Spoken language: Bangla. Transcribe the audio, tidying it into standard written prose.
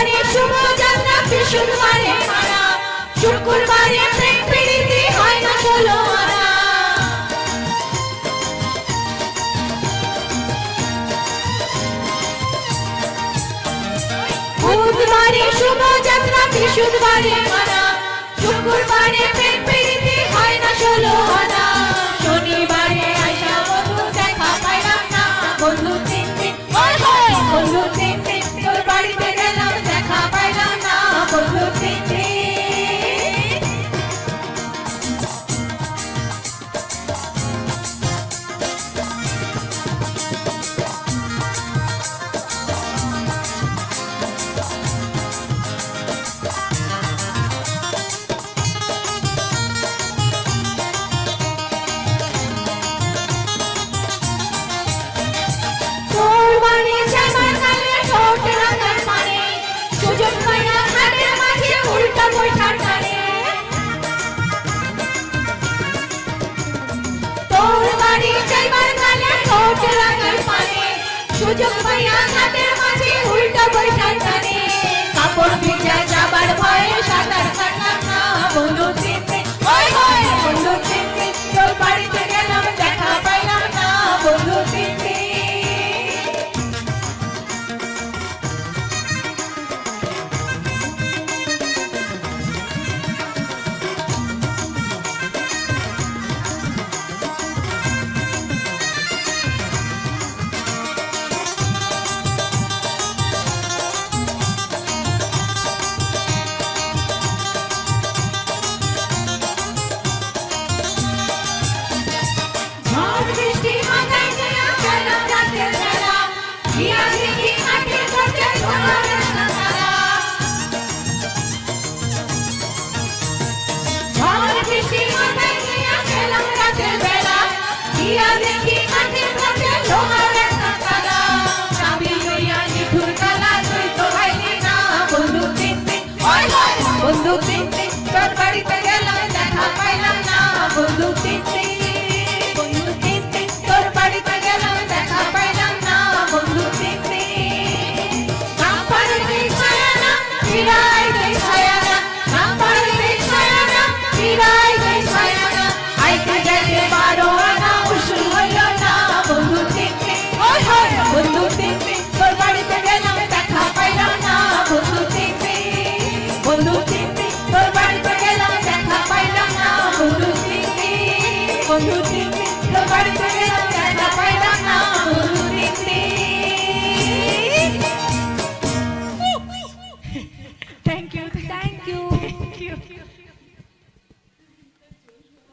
শুক্রবারে শুভ যাত্রা বৃহস্পতিবারে মারা শুক্রবারে প্রেম প্রীতি হয় না ষোলো আনা বুধবারে শুভ যাত্রা বৃহস্পতিবারে মারা শুক্রবারে প্রেম প্রীতি হয় না ষোলো আনা শনিবারে আইসা বন্ধু দেখা পাইলাম না বন্ধু তিন দিন বন্ধু তিন দিন তোর বাড়িতে গেলাম দেখা পাইলাম না বন্ধু তিন দিন সুযোগ পাইয়া ঘাটের মাঝে উল্টা বৈঠার টানে কাপড় ভিজা যাবার ভয়ে সাঁতার কাটলাম না বন্ধু তিন দিন বন্ধু তিন দিন তোর বাড়িতে গেলাম দেখা পাইলাম না বন্ধু তিন দিন বন্ধু তিন দিন তোর বাড়িতে গেলাম দেখা পাইলাম না বন্ধু তিন দিন বন্ধু তিন দিন তোর বাড়িতে গেলাম দেখা পাইলাম না বন্ধু তিন দিন নাম পাড়িতে ছায়া না ফিরাই দে ছায়া না নাম পাড়িতে ছায়া না ফিরাই দে ছায়া না আইতে যাইতে বারো আনা উসুল হইল না বন্ধু তিন দিন বন্ধু তিন দিন তোর বাড়িতে গেলাম দেখা পাইলাম না বন্ধু তিন দিন বন্ধু তিন দিন তোর বাড়িতে গেলাম দেখা পাইলাম না বন্ধু তিন দিন তোর বাড়িতে গেলাম